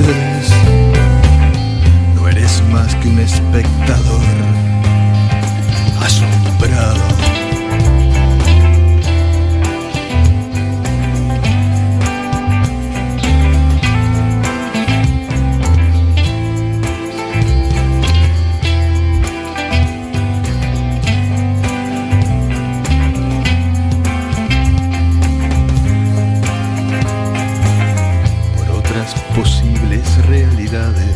sucedes, no eres más que un espectador asombrado. Posibles realidades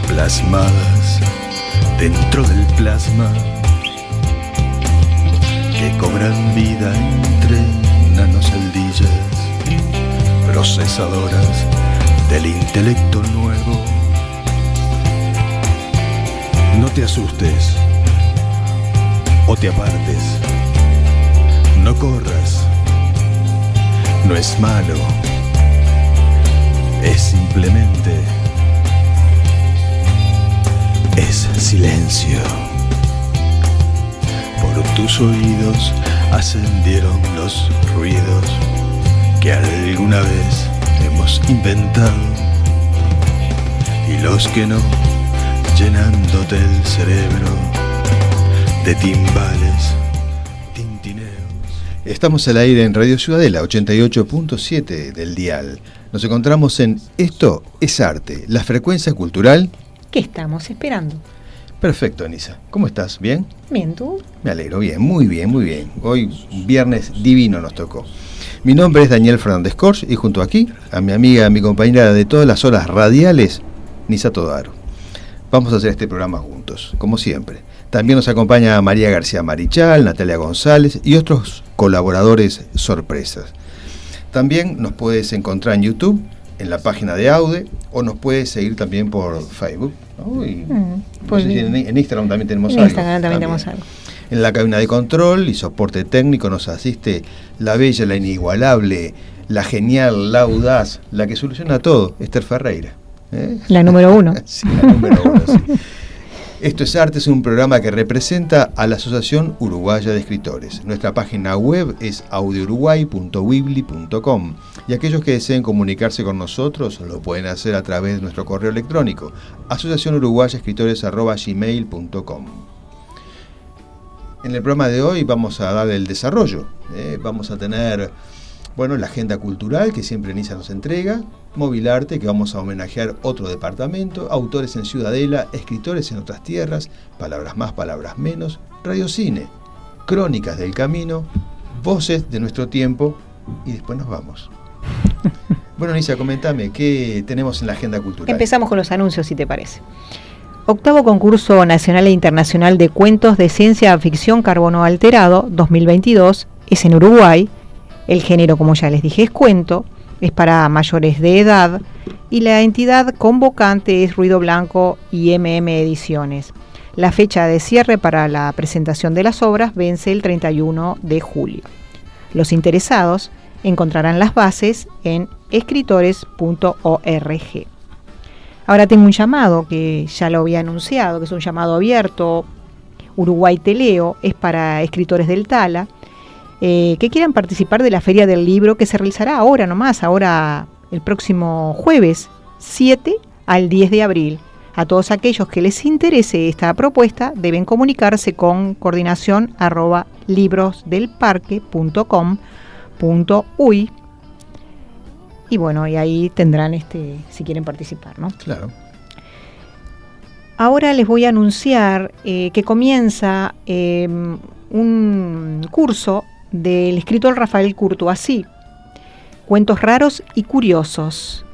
plasmadas dentro del plasma que cobran vida entre nanoceldillas procesadoras del intelecto nuevo. No te asustes o te apartes, no corras, no es malo. Es simplemente... es silencio. Por tus oídos ascendieron los ruidos que alguna vez hemos inventado, y los que no, llenándote el cerebro de timbales, tintineos. Estamos al aire en Radio Ciudadela, 88.7 del dial. Nos encontramos en Esto es Arte, la frecuencia cultural que estamos esperando. Perfecto, Anisa. ¿Cómo estás? ¿Bien? Bien, ¿tú? Me alegro, bien, muy bien, muy bien. Hoy viernes divino nos tocó. Mi nombre es Daniel Fernández Corch y junto aquí a mi amiga, a mi compañera de todas las horas radiales, Nisa Todaro. Vamos a hacer este programa juntos, como siempre. También nos acompaña María García Marichal, Natalia González y otros colaboradores sorpresas. También nos puedes encontrar en YouTube, en la página de Aude, o nos puedes seguir también por Facebook, ¿no? Y, pues no sé si en Instagram también tenemos algo. En Instagram también tenemos algo. En la cabina de control y soporte técnico nos asiste la bella, la inigualable, la genial, la audaz, la que soluciona todo, Esther Ferreira. La número uno. Sí, la número uno, sí. Esto es Arte, es un programa que representa a la Asociación Uruguaya de Escritores. Nuestra página web es audiouruguay.weebly.com y aquellos que deseen comunicarse con nosotros lo pueden hacer a través de nuestro correo electrónico asociacionuruguayaescritores@gmail.com. En el programa de hoy vamos a darle el desarrollo. Vamos a tener la agenda cultural que siempre Nisa nos entrega, Móvil Arte, que vamos a homenajear otro departamento, autores en Ciudadela, escritores en otras tierras, palabras más, palabras menos, Radio Cine, crónicas del camino, voces de nuestro tiempo y después nos vamos. Bueno, Nisa, comentame, ¿qué tenemos en la agenda cultural? Empezamos con los anuncios, si te parece. 8º Concurso Nacional e Internacional de Cuentos de Ciencia Ficción Carbono Alterado 2022 es en Uruguay. El género, como ya les dije, es cuento, es para mayores de edad y la entidad convocante es Ruido Blanco y Ediciones. La fecha de cierre para la presentación de las obras vence el 31 de julio. Los interesados encontrarán las bases en escritores.org. Ahora tengo un llamado que ya lo había anunciado, que es un llamado abierto. Uruguay Te Leo es para escritores del Tala que quieran participar de la Feria del Libro que se realizará ahora el próximo jueves 7 al 10 de abril. A todos aquellos que les interese esta propuesta deben comunicarse con coordinación@librosdelparque.com.uy y y ahí tendrán si quieren participar, ¿no? Claro. Ahora les voy a anunciar que comienza un curso del escritor Rafael Courtoisí, Cuentos raros y curiosos.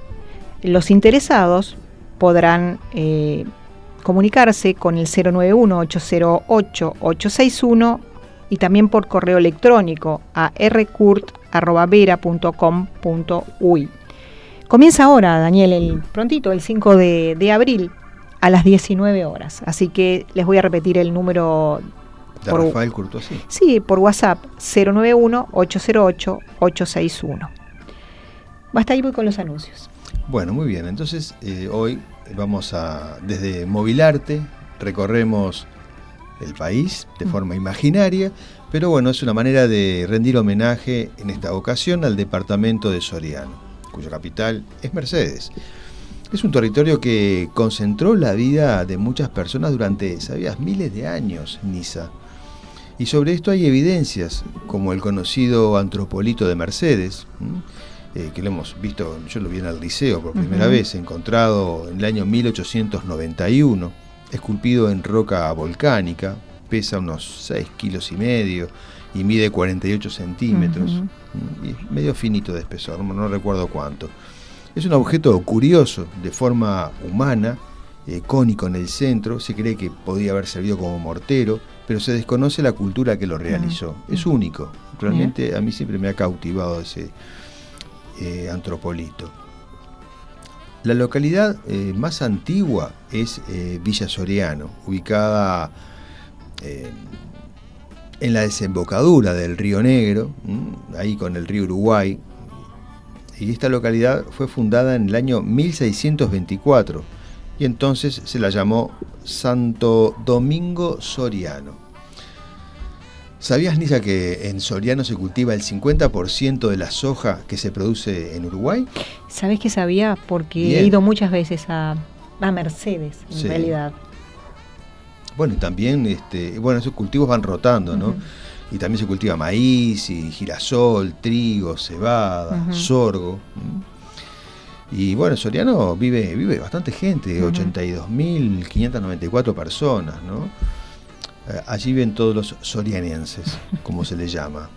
Los interesados podrán comunicarse con el 091-808-861 y también por correo electrónico a rcurt@vera.com.uy. Comienza ahora, Daniel, el 5 de abril a las 19 horas. Así que les voy a repetir el número de Rafael Courtoisí. Sí, por WhatsApp, 091-808-861. Hasta ahí voy con los anuncios. Bueno, muy bien. Entonces, hoy vamos desde Móvil Arte, recorremos el país de forma imaginaria, pero es una manera de rendir homenaje en esta ocasión al departamento de Soriano, cuya capital es Mercedes. Es un territorio que concentró la vida de muchas personas durante, ¿sabías?, miles de años, Niza. Y sobre esto hay evidencias, como el conocido Antropolito de Mercedes, que lo hemos visto, yo lo vi en el liceo por primera vez, encontrado en el año 1891, esculpido en roca volcánica, pesa unos 6,5 kilos y mide 48 centímetros, y es medio finito de espesor, no recuerdo cuánto. Es un objeto curioso, de forma humana, cónico en el centro. Se cree que podía haber servido como mortero, pero se desconoce la cultura que lo realizó. Es único, realmente a mí siempre me ha cautivado ese Antropolito. La localidad más antigua es Villa Soriano, ubicada en la desembocadura del Río Negro, ahí con el río Uruguay. Y esta localidad fue fundada en el año 1624 y entonces se la llamó Santo Domingo Soriano. ¿Sabías, Nisa, que en Soriano se cultiva el 50% de la soja que se produce en Uruguay? ¿Sabés que sabía? Porque Bien. he ido muchas veces a Mercedes, en realidad. Bueno, y también esos cultivos van rotando, ¿no? Y también se cultiva maíz, y girasol, trigo, cebada, sorgo. Y bueno, en Soriano vive bastante gente, 82.594 personas, ¿no? Allí viven todos los sorianenses, como se les llama.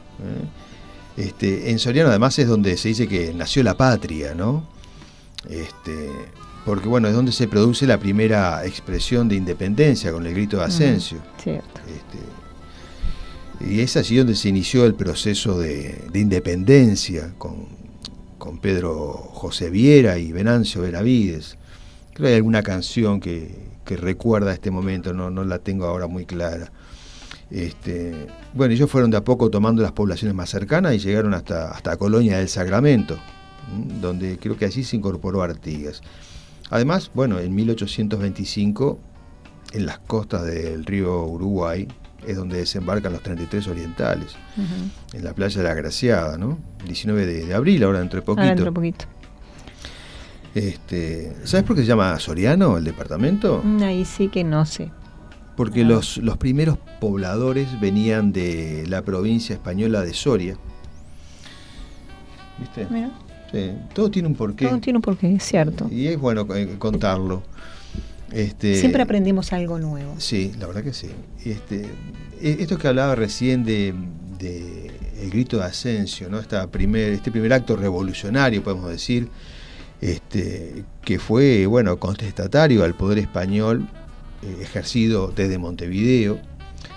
En Soriano además es donde se dice que nació la patria, ¿no? Porque bueno, es donde se produce la primera expresión de independencia con el grito de Ascencio. Cierto. Y es allí donde se inició el proceso de independencia con Pedro José Viera y Venancio Benavides. Creo que hay alguna canción que recuerda este momento, no la tengo ahora muy clara. Bueno, ellos fueron de a poco tomando las poblaciones más cercanas y llegaron hasta Colonia del Sacramento, donde creo que allí se incorporó Artigas. Además, bueno, en 1825, en las costas del río Uruguay, es donde desembarcan los 33 orientales, en la playa de la Graciada, ¿no? 19 de abril, ahora dentro de poquito. Ahora dentro de poquito. ¿Sabes por qué se llama Soriano el departamento? Ahí sí que no sé. Porque los primeros pobladores venían de la provincia española de Soria. ¿Viste? Mira. Sí, todo tiene un porqué. Todo tiene un porqué, es cierto. Y es bueno contarlo. Siempre aprendimos algo nuevo. Sí, la verdad que sí. Esto que hablaba recién de el grito de Ascencio, ¿no? Este primer acto revolucionario, podemos decir, que fue, bueno, contestatario al poder español ejercido desde Montevideo.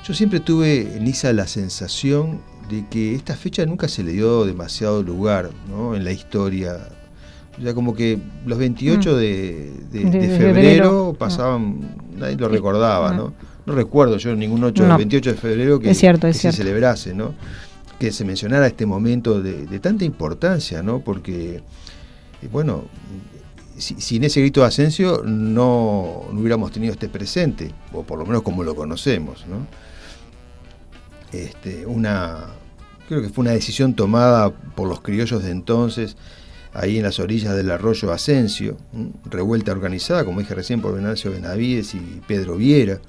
Yo siempre tuve, Nisa, la sensación de que esta fecha nunca se le dio demasiado lugar, ¿no?, en la historia. O sea, como que los 28 de febrero pasaban, nadie lo recordaba, ¿no? No recuerdo yo ningún 28 de febrero que se celebrase, ¿no? Que se mencionara este momento de tanta importancia, ¿no? Porque, bueno, sin ese grito de Ascencio no hubiéramos tenido este presente, o por lo menos como lo conocemos, ¿no? Creo que fue una decisión tomada por los criollos de entonces, ahí en las orillas del arroyo Ascencio, revuelta organizada, como dije recién, por Venancio Benavides y Pedro Viera.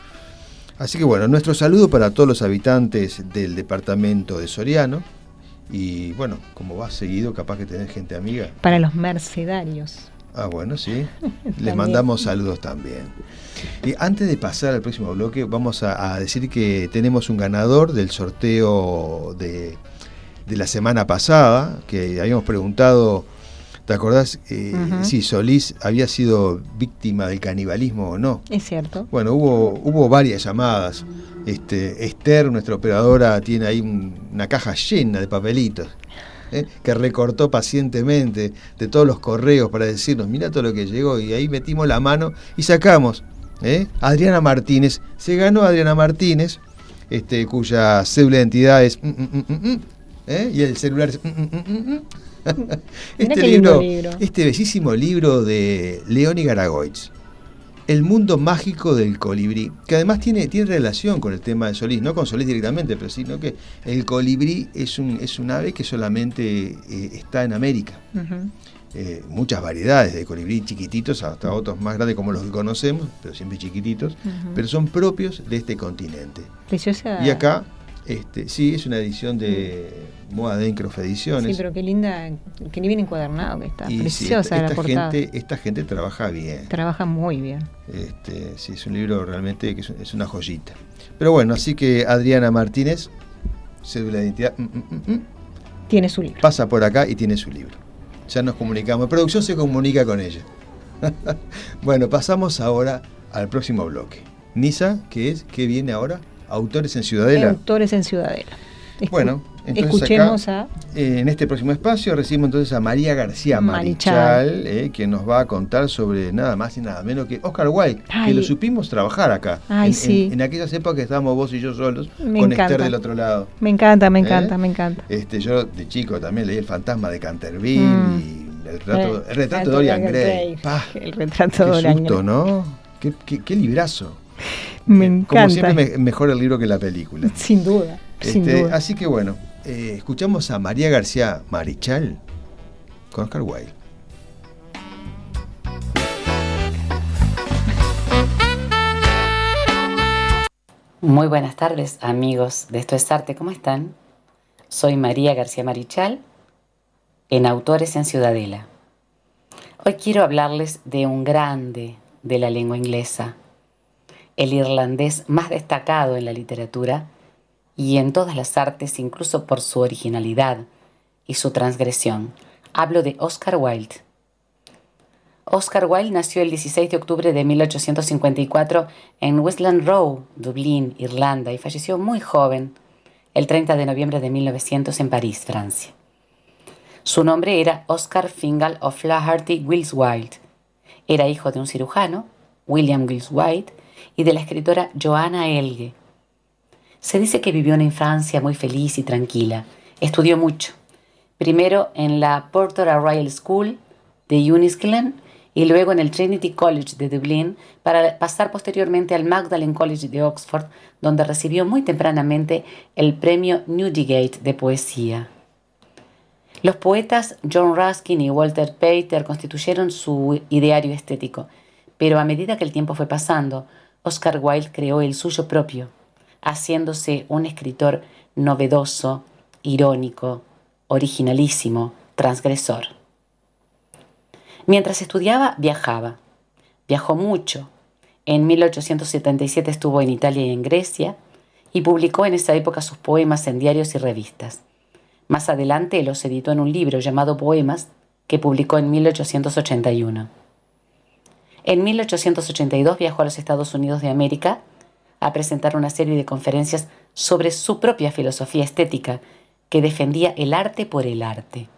Así que bueno, nuestro saludo para todos los habitantes del departamento de Soriano. Y bueno, como vas seguido, capaz que tenés gente amiga. Para los mercedarios. Ah, bueno, sí. Les mandamos saludos también. Y antes de pasar al próximo bloque, vamos a decir que tenemos un ganador del sorteo de la semana pasada, que habíamos preguntado, ¿te acordás si Solís había sido víctima del canibalismo o no? Es cierto. Bueno, hubo varias llamadas. Esther, nuestra operadora, tiene ahí una caja llena de papelitos, que recortó pacientemente de todos los correos para decirnos, mirá todo lo que llegó, y ahí metimos la mano y sacamos. Adriana Martínez, se ganó Adriana Martínez, cuya cédula de identidad es y el celular es libro. Este bellísimo libro de León y Garagoitz, El mundo mágico del colibrí, que además tiene relación con el tema de Solís, no con Solís directamente, pero sino que el colibrí es un ave que solamente está en América. muchas variedades de colibrí, chiquititos hasta otros más grandes como los que conocemos, pero siempre chiquititos, pero son propios de este continente. Preciosa. Y acá, sí, es una edición de Moa Dencroft Ediciones. Sí, pero qué linda, que ni bien encuadernado que está. Y preciosa sí, la portada. Esta gente trabaja bien. Trabaja muy bien. Sí, es un libro realmente que es una joyita. Pero bueno, así que Adriana Martínez, cédula de identidad, tiene su libro. pasa por acá y tiene su libro. Ya nos comunicamos. Producción se comunica con ella. Bueno, pasamos ahora al próximo bloque. Nisa, ¿qué viene ahora? Autores en Ciudadela. Autores en Ciudadela. Bueno, entonces escuchemos acá, en este próximo espacio recibimos entonces a María García Marichal, que nos va a contar sobre nada más y nada menos que Oscar Wilde, que lo supimos trabajar acá. En aquellas épocas que estábamos vos y yo solos, con Esther del otro lado. Me encanta. Yo de chico también leí El fantasma de Canterville y el retrato de Dorian Gray. El retrato de Dorian Gray. Qué susto, ¿no? Qué librazo. Me encanta. Como siempre, mejor el libro que la película. Sin duda. Así que bueno, escuchamos a María García Marichal con Oscar Wilde. Muy buenas tardes, amigos de Esto es Arte, ¿cómo están? Soy María García Marichal, en Autores en Ciudadela. Hoy quiero hablarles de un grande de la lengua inglesa, el irlandés más destacado en la literatura y en todas las artes, incluso por su originalidad y su transgresión. Hablo de Oscar Wilde. Oscar Wilde nació el 16 de octubre de 1854 en Westland Row, Dublín, Irlanda, y falleció muy joven, el 30 de noviembre de 1900 en París, Francia. Su nombre era Oscar Fingal O'Flaherty Wills Wilde. Era hijo de un cirujano, William Wills Wilde, y de la escritora Joanna Elge. Se dice que vivió una infancia muy feliz y tranquila. Estudió mucho. Primero en la Porter Royal School de Enniskillen y luego en el Trinity College de Dublín, para pasar posteriormente al Magdalen College de Oxford, donde recibió muy tempranamente el premio Newdigate de poesía. Los poetas John Ruskin y Walter Pater constituyeron su ideario estético, pero a medida que el tiempo fue pasando, Oscar Wilde creó el suyo propio, haciéndose un escritor novedoso, irónico, originalísimo, transgresor. Mientras estudiaba, viajaba. Viajó mucho. En 1877 estuvo en Italia y en Grecia y publicó en esa época sus poemas en diarios y revistas. Más adelante los editó en un libro llamado Poemas, que publicó en 1881. En 1882 viajó a los Estados Unidos de América a presentar una serie de conferencias sobre su propia filosofía estética, que defendía el arte por el arte.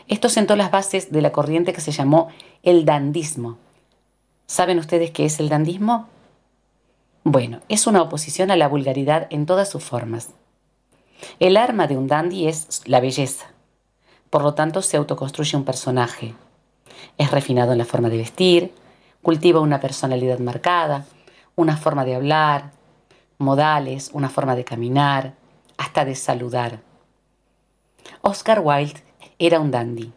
Esto sentó las bases de la corriente que se llamó el dandismo. ¿Saben ustedes qué es el dandismo? Bueno, es una oposición a la vulgaridad en todas sus formas. El arma de un dandy es la belleza. Por lo tanto, se autoconstruye un personaje. Es refinado en la forma de vestir, cultiva una personalidad marcada, una forma de hablar, modales, una forma de caminar, hasta de saludar. Oscar Wilde era un dandy.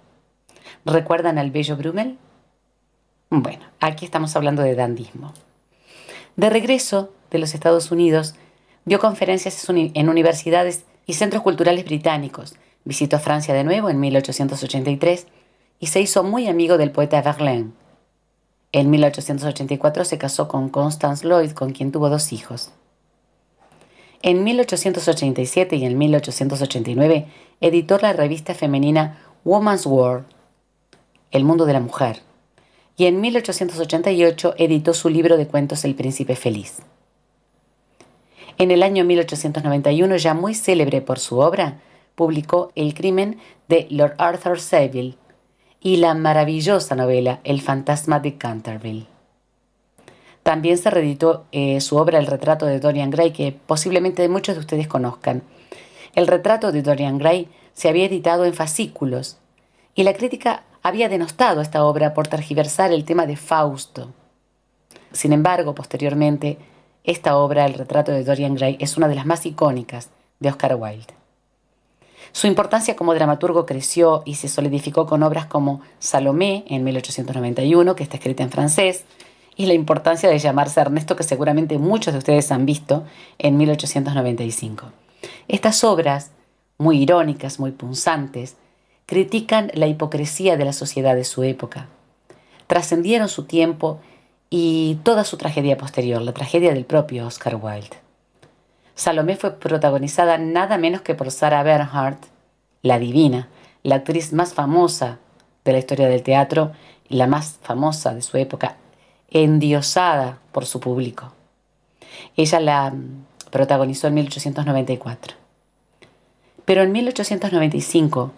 ¿Recuerdan al bello Brummel? Bueno, aquí estamos hablando de dandismo. De regreso de los Estados Unidos, dio conferencias en universidades y centros culturales británicos. Visitó Francia de nuevo en 1883 y se hizo muy amigo del poeta Verlaine. En 1884 se casó con Constance Lloyd, con quien tuvo 2 hijos. En 1887 y en 1889 editó la revista femenina Woman's World, El mundo de la mujer, y en 1888 editó su libro de cuentos El príncipe feliz. En el año 1891, ya muy célebre por su obra, publicó El crimen de Lord Arthur Savile y la maravillosa novela El fantasma de Canterville. También se reeditó su obra El retrato de Dorian Gray, que posiblemente muchos de ustedes conozcan. El retrato de Dorian Gray se había editado en fascículos y la crítica había denostado esta obra por tergiversar el tema de Fausto. Sin embargo, posteriormente, esta obra, El retrato de Dorian Gray, es una de las más icónicas de Oscar Wilde. Su importancia como dramaturgo creció y se solidificó con obras como Salomé en 1891, que está escrita en francés, y la importancia de llamarse Ernesto, que seguramente muchos de ustedes han visto, en 1895. Estas obras, muy irónicas, muy punzantes, critican la hipocresía de la sociedad de su época. Trascendieron su tiempo y toda su tragedia posterior, la tragedia del propio Oscar Wilde. Salomé fue protagonizada nada menos que por Sarah Bernhardt, la divina, la actriz más famosa de la historia del teatro y la más famosa de su época, endiosada por su público. Ella la protagonizó en 1894. Pero en 1895,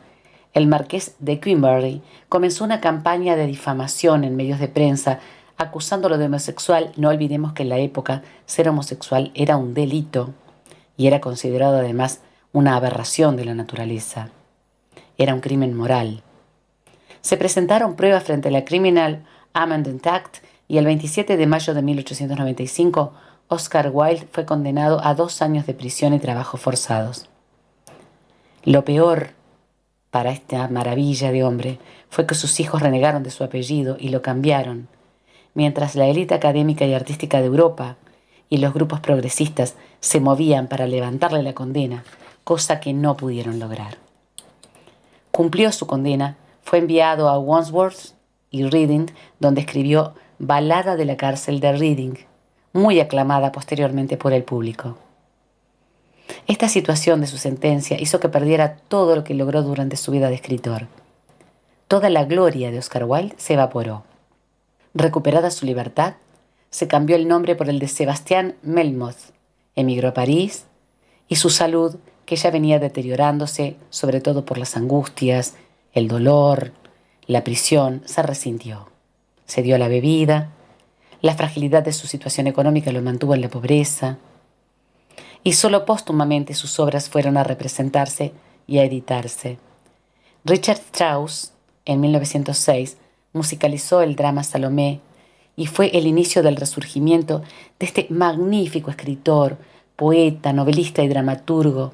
el marqués de Queenberry comenzó una campaña de difamación en medios de prensa acusándolo de homosexual. No olvidemos que en la época ser homosexual era un delito y era considerado además una aberración de la naturaleza. Era un crimen moral. Se presentaron pruebas frente a la Criminal Amendment Act y el 27 de mayo de 1895 Oscar Wilde fue condenado a 2 años de prisión y trabajos forzados. Lo peor para esta maravilla de hombre fue que sus hijos renegaron de su apellido y lo cambiaron, mientras la élite académica y artística de Europa y los grupos progresistas se movían para levantarle la condena, cosa que no pudieron lograr. Cumplió su condena, fue enviado a Wandsworth y Reading, donde escribió Balada de la cárcel de Reading, muy aclamada posteriormente por el público. Esta situación de su sentencia hizo que perdiera todo lo que logró durante su vida de escritor. Toda la gloria de Oscar Wilde se evaporó. Recuperada su libertad, se cambió el nombre por el de Sebastián Melmoth, emigró a París y su salud, que ya venía deteriorándose, sobre todo por las angustias, el dolor, la prisión, se resintió. Se dio a la bebida, la fragilidad de su situación económica lo mantuvo en la pobreza, y solo póstumamente sus obras fueron a representarse y a editarse. Richard Strauss, en 1906, musicalizó el drama Salomé y fue el inicio del resurgimiento de este magnífico escritor, poeta, novelista y dramaturgo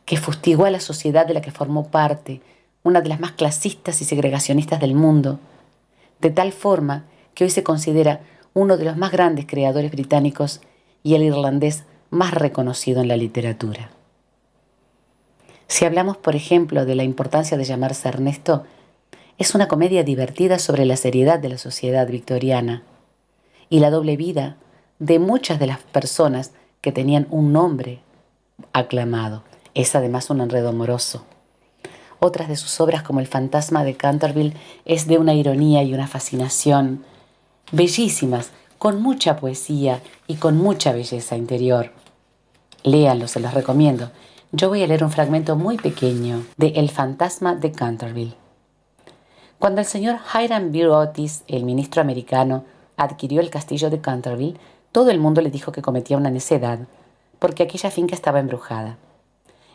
que fustigó a la sociedad de la que formó parte, una de las más clasistas y segregacionistas del mundo, de tal forma que hoy se considera uno de los más grandes creadores británicos y el irlandés más reconocido en la literatura. Si hablamos, por ejemplo, de la importancia de llamarse Ernesto, es una comedia divertida sobre la seriedad de la sociedad victoriana y la doble vida de muchas de las personas que tenían un nombre aclamado. Es además un enredo amoroso. Otras de sus obras, como El fantasma de Canterville, es de una ironía y una fascinación bellísimas, con mucha poesía y con mucha belleza interior. Léanlo, se los recomiendo. Yo voy a leer un fragmento muy pequeño de El fantasma de Canterville. Cuando el señor Hiram B. Otis, el ministro americano, adquirió el castillo de Canterville, todo el mundo le dijo que cometía una necedad, porque aquella finca estaba embrujada.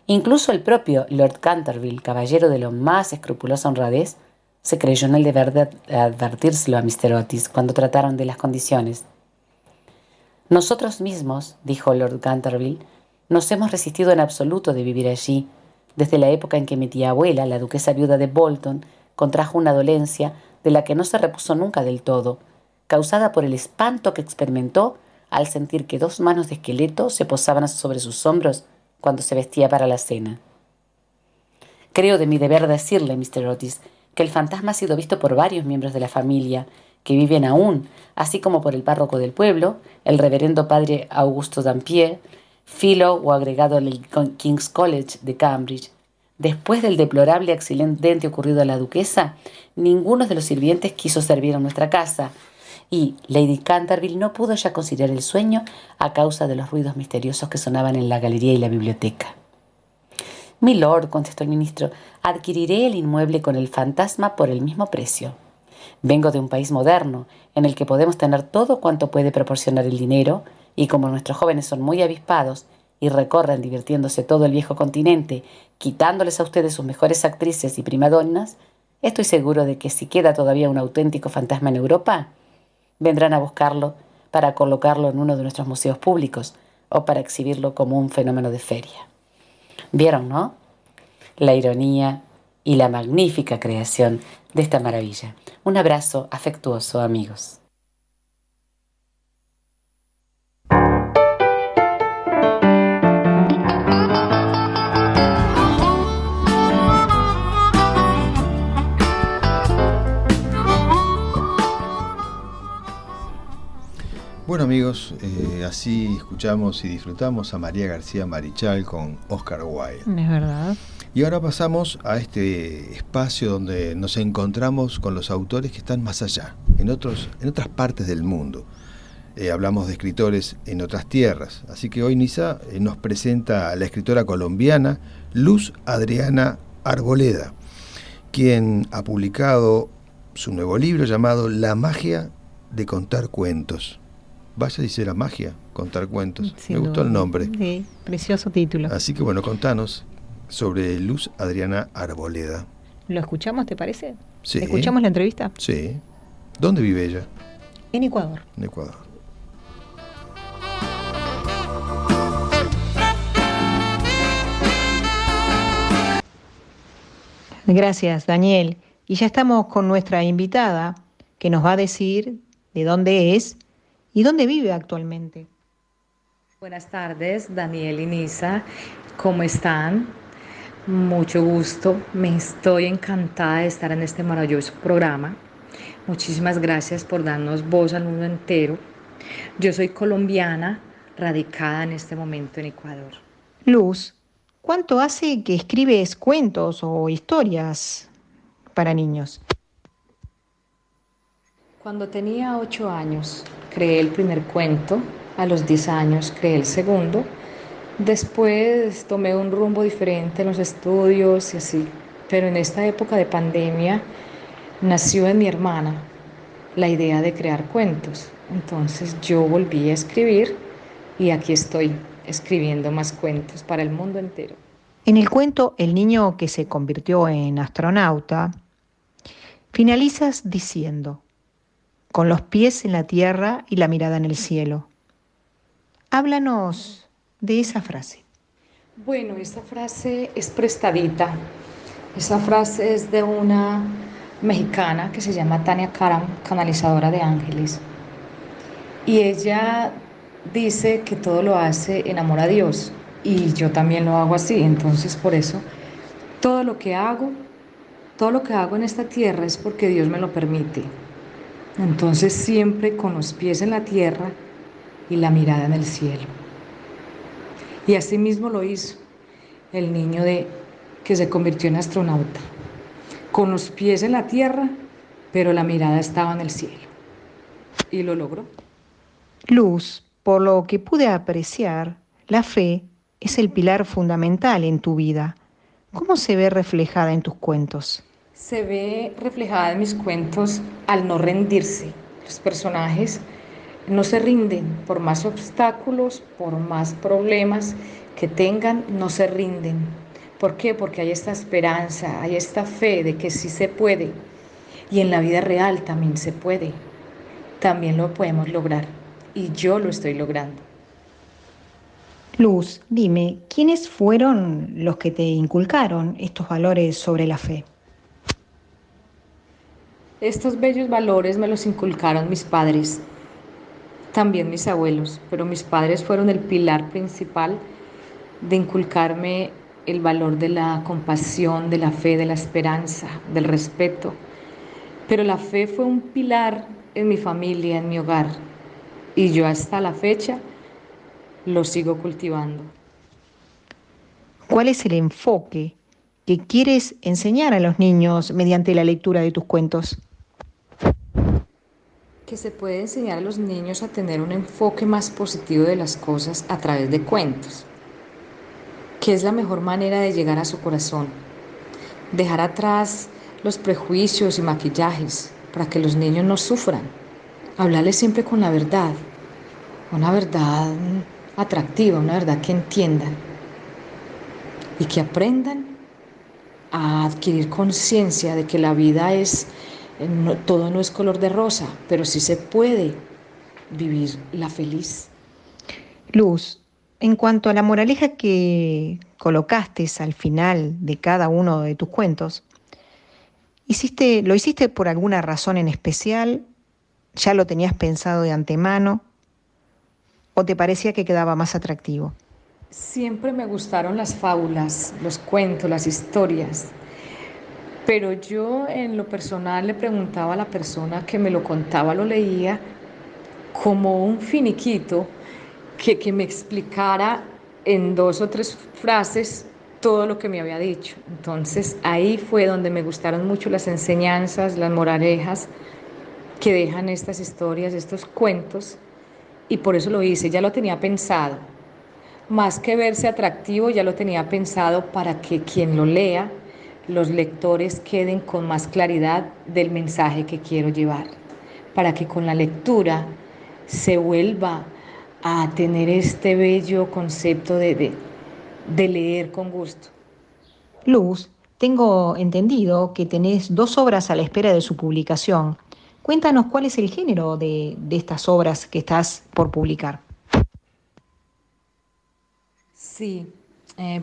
Incluso el propio Lord Canterville, caballero de lo más escrupulosa honradez, se creyó en el deber de advertírselo a Mr. Otis cuando trataron de las condiciones. Nosotros mismos, dijo Lord Canterville, nos hemos resistido en absoluto de vivir allí, desde la época en que mi tía abuela, la duquesa viuda de Bolton, contrajo una dolencia de la que no se repuso nunca del todo, causada por el espanto que experimentó al sentir que 2 manos de esqueleto se posaban sobre sus hombros cuando se vestía para la cena. Creo de mi deber decirle, Mr. Otis, que el fantasma ha sido visto por varios miembros de la familia, que viven aún, así como por el párroco del pueblo, el reverendo padre Augusto Dampier, fellow o agregado al King's College de Cambridge. Después del deplorable accidente ocurrido a la duquesa, ninguno de los sirvientes quiso servir en nuestra casa, y Lady Canterville no pudo ya conciliar el sueño a causa de los ruidos misteriosos que sonaban en la galería y la biblioteca. «Mi lord», contestó el ministro, «adquiriré el inmueble con el fantasma por el mismo precio. Vengo de un país moderno, en el que podemos tener todo cuanto puede proporcionar el dinero, y como nuestros jóvenes son muy avispados y recorren divirtiéndose todo el viejo continente, quitándoles a ustedes sus mejores actrices y primadonnas, estoy seguro de que si queda todavía un auténtico fantasma en Europa, vendrán a buscarlo para colocarlo en uno de nuestros museos públicos o para exhibirlo como un fenómeno de feria». ¿Vieron, no? la ironía y la magnífica creación de esta maravilla. Un abrazo afectuoso, amigos. Bueno amigos, así escuchamos y disfrutamos a María García Marichal con Oscar Wilde. Es verdad. Y ahora pasamos a este espacio donde nos encontramos con los autores que están más allá, en otras partes del mundo. Hablamos de escritores en otras tierras. Así que hoy Nisa nos presenta a la escritora colombiana Luz Adriana Arboleda, quien ha publicado su nuevo libro llamado La magia de contar cuentos. Vaya, dice la magia, contar cuentos. Me gustó el nombre. Sí, precioso título. Así que bueno, contanos sobre Luz Adriana Arboleda. ¿Lo escuchamos, te parece? Sí. ¿Escuchamos la entrevista? Sí. ¿Dónde vive ella? En Ecuador. En Ecuador. Gracias, Daniel. Y ya estamos con nuestra invitada, que nos va a decir de dónde es y dónde vive actualmente. Buenas tardes, Daniel y Nisa. ¿Cómo están? Mucho gusto. Me estoy encantada de estar en este maravilloso programa. Muchísimas gracias por darnos voz al mundo entero. Yo soy colombiana, radicada en este momento en Ecuador. Luz, ¿cuánto hace que escribes cuentos o historias para niños? Cuando tenía 8 años, creé el primer cuento. A los 10 años creé el segundo. Después tomé un rumbo diferente en los estudios y así. Pero en esta época de pandemia nació en mi hermana la idea de crear cuentos. Entonces yo volví a escribir y aquí estoy escribiendo más cuentos para el mundo entero. En el cuento El niño que se convirtió en astronauta, finalizas diciendo: con los pies en la tierra y la mirada en el cielo. Háblanos de esa frase. Bueno, esta frase es prestadita. Esa frase es de una mexicana que se llama Tania Karam, canalizadora de ángeles. Y ella dice que todo lo hace en amor a Dios. Y yo también lo hago así. Entonces, por eso, todo lo que hago en esta tierra es porque Dios me lo permite. Entonces siempre con los pies en la tierra y la mirada en el cielo. Y así mismo lo hizo el niño que se convirtió en astronauta. Con los pies en la tierra, pero la mirada estaba en el cielo. Y lo logró. Luz, por lo que pude apreciar, la fe es el pilar fundamental en tu vida. ¿Cómo se ve reflejada en tus cuentos? Se ve reflejada en mis cuentos al no rendirse. Los personajes no se rinden por más obstáculos, por más problemas que tengan, no se rinden. ¿Por qué? Porque hay esta esperanza, hay esta fe de que sí se puede. Y en la vida real también se puede. También lo podemos lograr. Y yo lo estoy logrando. Luz, dime, ¿quiénes fueron los que te inculcaron estos valores sobre la fe? Estos bellos valores me los inculcaron mis padres, también mis abuelos, pero mis padres fueron el pilar principal de inculcarme el valor de la compasión, de la fe, de la esperanza, del respeto. Pero la fe fue un pilar en mi familia, en mi hogar, y yo hasta la fecha lo sigo cultivando. ¿Cuál es el enfoque que quieres enseñar a los niños mediante la lectura de tus cuentos? Que se puede enseñar a los niños a tener un enfoque más positivo de las cosas a través de cuentos, que es la mejor manera de llegar a su corazón, dejar atrás los prejuicios y maquillajes para que los niños no sufran, hablarles siempre con la verdad, una verdad atractiva, una verdad que entiendan y que aprendan a adquirir conciencia de que la vida es todo no es color de rosa, pero sí se puede vivir la feliz. Luz, en cuanto a la moraleja que colocaste al final de cada uno de tus cuentos, ¿lo hiciste por alguna razón en especial? ¿Ya lo tenías pensado de antemano? ¿O te parecía que quedaba más atractivo? Siempre me gustaron las fábulas, los cuentos, las historias, pero yo en lo personal le preguntaba a la persona que me lo contaba, lo leía como un finiquito que me explicara en 2 o 3 frases todo lo que me había dicho. Entonces ahí fue donde me gustaron mucho las enseñanzas, las moralejas que dejan estas historias, estos cuentos, y por eso lo hice, ya lo tenía pensado. Más que verse atractivo, ya lo tenía pensado para que quien lo lea, los lectores queden con más claridad del mensaje que quiero llevar, para que con la lectura se vuelva a tener este bello concepto de leer con gusto. Luz, tengo entendido que tenés 2 obras a la espera de su publicación. Cuéntanos cuál es el género de estas obras que estás por publicar. Sí,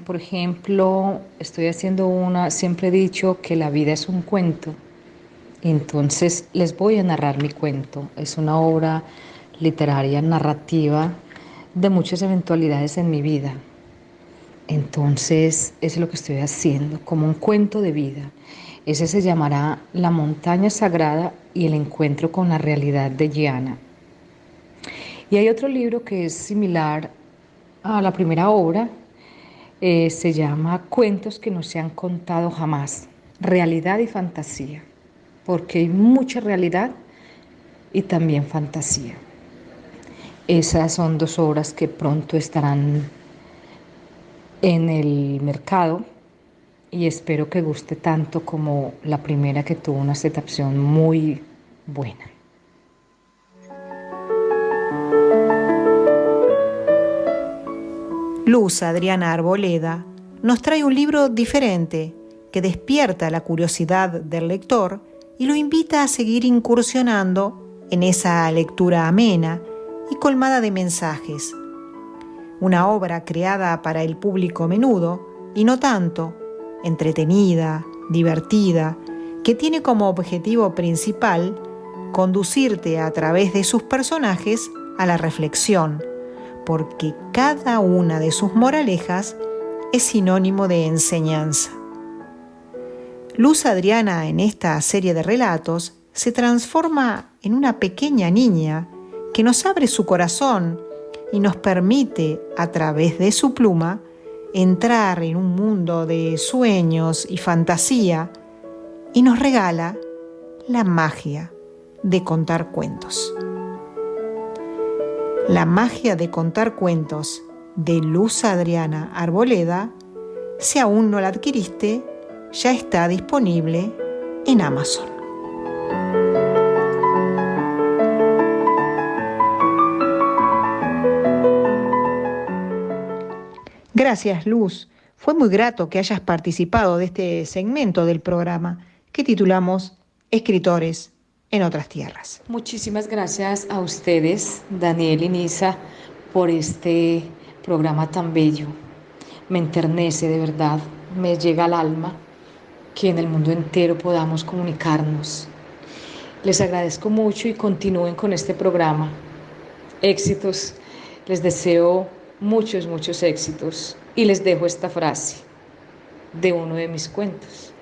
por ejemplo, estoy haciendo siempre he dicho que la vida es un cuento, entonces les voy a narrar mi cuento. Es una obra literaria, narrativa, de muchas eventualidades en mi vida. Entonces, eso es lo que estoy haciendo, como un cuento de vida. Ese se llamará La montaña sagrada y el encuentro con la realidad de Gianna. Y hay otro libro que es similar a la primera obra, se llama Cuentos que no se han contado jamás, realidad y fantasía, porque hay mucha realidad y también fantasía. Esas son 2 obras que pronto estarán en el mercado y espero que guste tanto como la primera, que tuvo una aceptación muy buena. Luz Adriana Arboleda nos trae un libro diferente que despierta la curiosidad del lector y lo invita a seguir incursionando en esa lectura amena y colmada de mensajes. Una obra creada para el público menudo y no tanto, entretenida, divertida, que tiene como objetivo principal conducirte a través de sus personajes a la reflexión, porque cada una de sus moralejas es sinónimo de enseñanza. Luz Adriana, en esta serie de relatos, se transforma en una pequeña niña que nos abre su corazón y nos permite, a través de su pluma, entrar en un mundo de sueños y fantasía, y nos regala la magia de contar cuentos. La magia de contar cuentos de Luz Adriana Arboleda, si aún no la adquiriste, ya está disponible en Amazon. Gracias, Luz. Fue muy grato que hayas participado de este segmento del programa que titulamos Escritores en otras tierras. Muchísimas gracias a ustedes, Daniel y Nisa, por este programa tan bello. Me enternece de verdad, me llega al alma que en el mundo entero podamos comunicarnos. Les agradezco mucho y continúen con este programa. Éxitos, les deseo muchos, muchos éxitos, y les dejo esta frase de uno de mis cuentos: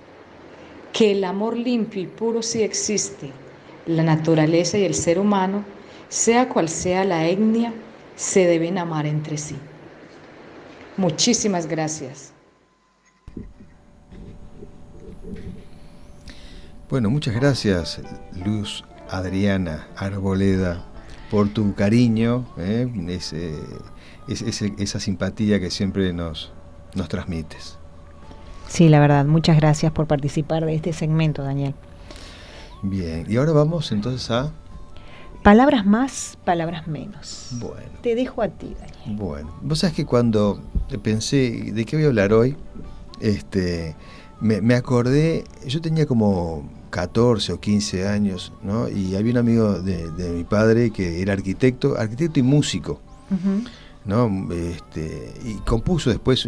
que el amor limpio y puro sí existe. La naturaleza y el ser humano, sea cual sea la etnia, se deben amar entre sí. Muchísimas gracias. Bueno, muchas gracias, Luz Adriana Arboleda, por tu cariño, esa simpatía que siempre nos transmites. Sí, la verdad, muchas gracias por participar de este segmento, Daniel. Bien, y ahora vamos entonces a... Palabras más, palabras menos. Bueno. Te dejo a ti, Daniel. Bueno, vos sabés que cuando pensé de qué voy a hablar hoy, me acordé, yo tenía como 14 o 15 años, ¿no? Y había un amigo de mi padre que era arquitecto y músico. Uh-huh. ¿no? Y compuso después,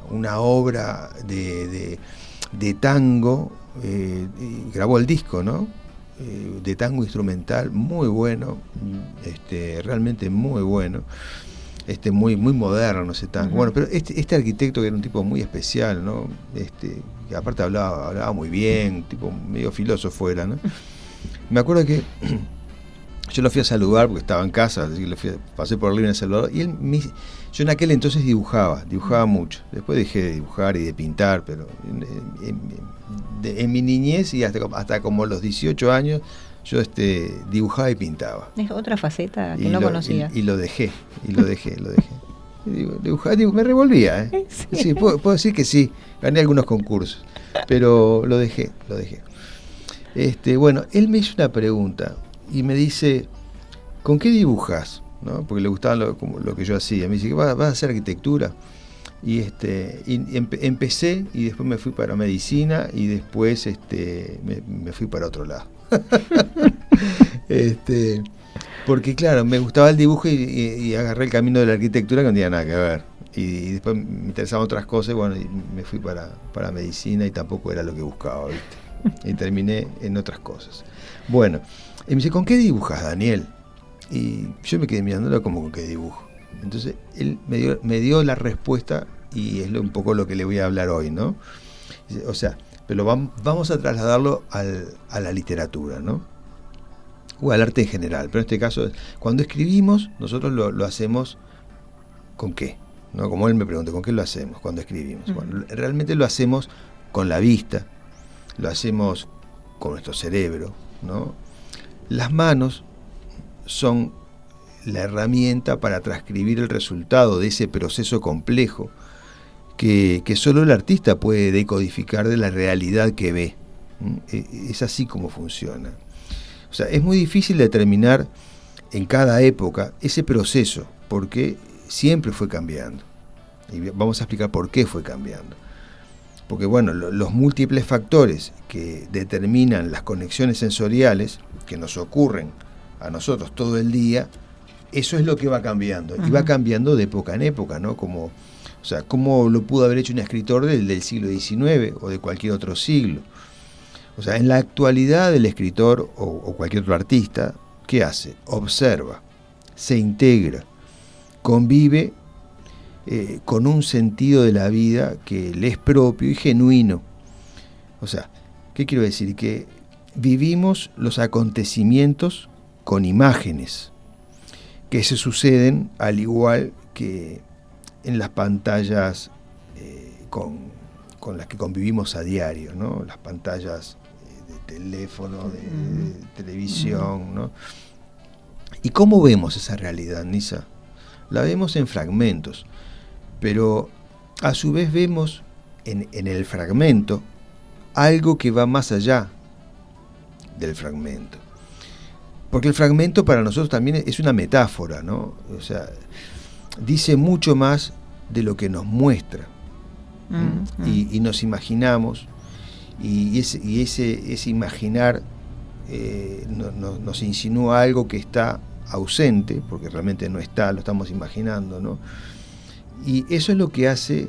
una obra de tango, y grabó el disco, ¿no? De tango instrumental muy bueno, realmente muy bueno, muy moderno ese tango. Bueno, pero este arquitecto, que era un tipo muy especial, ¿no? Que aparte hablaba muy bien, tipo medio filósofo era, ¿no? Me acuerdo que yo lo fui a saludar porque estaba en casa, así que pasé por el living a saludar, y yo en aquel entonces dibujaba mucho. Después dejé de dibujar y de pintar, pero en mi niñez y hasta como los 18 años yo dibujaba y pintaba. Es otra faceta que no conocía. Y lo dejé. Dibujaba, me revolvía, ¿eh? Sí, puedo decir que sí, gané algunos concursos, pero lo dejé. Bueno, él me hizo una pregunta y me dice, ¿con qué dibujas? ¿No? Porque le gustaba lo que yo hacía. Me dice, ¿vas a hacer arquitectura? Y empecé, y después me fui para medicina, y después me fui para otro lado. Porque claro, me gustaba el dibujo y agarré el camino de la arquitectura que no tenía nada que ver. Y después me interesaban otras cosas, y bueno, y me fui para medicina, y tampoco era lo que buscaba, ¿viste? Y terminé en otras cosas. Bueno, y me dice, ¿con qué dibujas, Daniel? Y yo me quedé mirándolo como con qué dibujo. Entonces él me dio la respuesta, y es un poco lo que le voy a hablar hoy, ¿no? O sea, pero vamos a trasladarlo a la literatura, ¿no? O al arte en general. Pero en este caso, cuando escribimos, nosotros lo hacemos ¿con qué? ¿No? Como él me preguntó, ¿con qué lo hacemos cuando escribimos? Bueno, realmente lo hacemos con la vista, lo hacemos con nuestro cerebro, ¿no? Las manos son la herramienta para transcribir el resultado de ese proceso complejo que solo el artista puede decodificar de la realidad que ve. Es así como funciona. O sea, es muy difícil determinar en cada época ese proceso, porque siempre fue cambiando. Y vamos a explicar por qué fue cambiando. Porque bueno, los múltiples factores que determinan las conexiones sensoriales que nos ocurren a nosotros todo el día, eso es lo que va cambiando. Y va cambiando de época en época, ¿no? Como lo pudo haber hecho un escritor del siglo XIX o de cualquier otro siglo. O sea, en la actualidad el escritor o cualquier otro artista, ¿qué hace? Observa, se integra, convive con un sentido de la vida que le es propio y genuino. O sea, ¿qué quiero decir? Que vivimos los acontecimientos con imágenes que se suceden al igual que en las pantallas con las que convivimos a diario, ¿no? Las pantallas de teléfono, de televisión, ¿no? ¿Y cómo vemos esa realidad, Nisa? La vemos en fragmentos, pero a su vez vemos en el fragmento algo que va más allá del fragmento. Porque el fragmento para nosotros también es una metáfora, ¿no? O sea, dice mucho más de lo que nos muestra. Y nos imaginamos, y ese imaginar nos insinúa algo que está ausente, porque realmente no está, lo estamos imaginando, ¿no? Y eso es lo que hace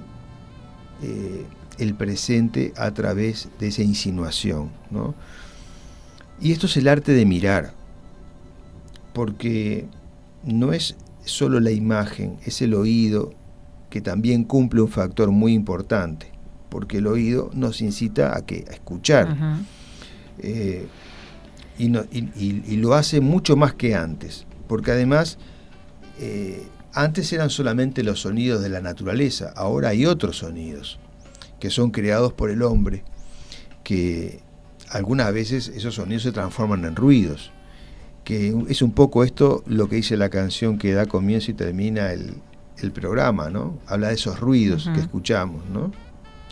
el presente a través de esa insinuación, ¿no? Y esto es el arte de mirar, porque no es solo la imagen, es el oído, que también cumple un factor muy importante, porque el oído nos incita a escuchar, y lo hace mucho más que antes, porque además antes eran solamente los sonidos de la naturaleza, ahora hay otros sonidos que son creados por el hombre, que algunas veces esos sonidos se transforman en ruidos, que es un poco esto lo que dice la canción que da comienzo y termina el programa, ¿no? Habla de esos ruidos que escuchamos, ¿no?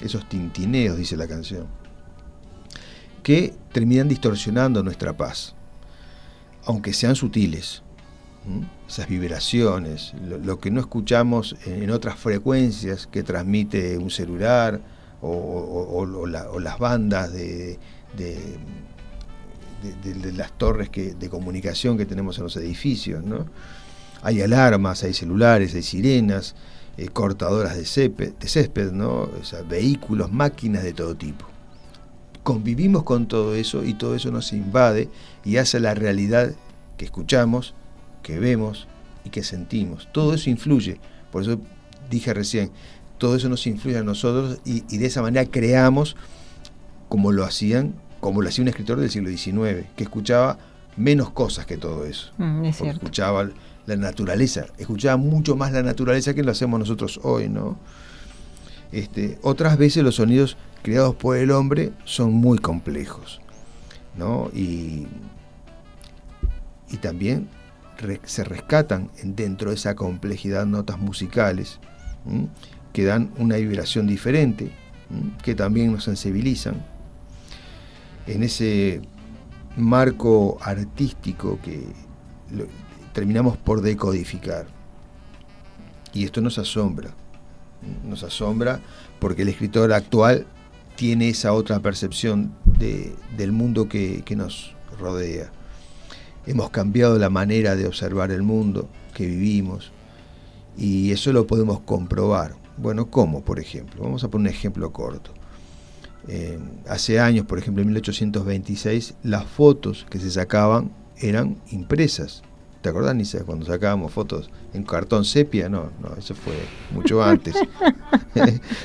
Esos tintineos, dice la canción, que terminan distorsionando nuestra paz, aunque sean sutiles. Esas vibraciones, lo que no escuchamos en otras frecuencias que transmite un celular o las bandas de las torres de comunicación que tenemos en los edificios, ¿no? Hay alarmas, hay celulares, hay sirenas, cortadoras de césped, ¿no? O sea, vehículos, máquinas de todo tipo. Convivimos con todo eso y todo eso nos invade y hace la realidad que escuchamos, que vemos y que sentimos. Todo eso influye. Por eso dije recién, todo eso nos influye a nosotros y de esa manera creamos como lo hacía un escritor del siglo XIX, que escuchaba menos cosas que todo eso. Es cierto. Escuchaba la naturaleza, escuchaba mucho más la naturaleza que lo hacemos nosotros hoy, ¿no? Otras veces los sonidos creados por el hombre son muy complejos, ¿no? Y también se rescatan dentro de esa complejidad notas musicales, que dan una vibración diferente, que también nos sensibilizan. En ese marco artístico que terminamos por decodificar. Y esto nos asombra porque el escritor actual tiene esa otra percepción del mundo que nos rodea. Hemos cambiado la manera de observar el mundo que vivimos y eso lo podemos comprobar. Bueno, ¿cómo, por ejemplo? Vamos a poner un ejemplo corto. Hace años, por ejemplo, en 1826, las fotos que se sacaban eran impresas. ¿Te acordás, Nisa, cuando sacábamos fotos en cartón sepia? No, eso fue mucho antes.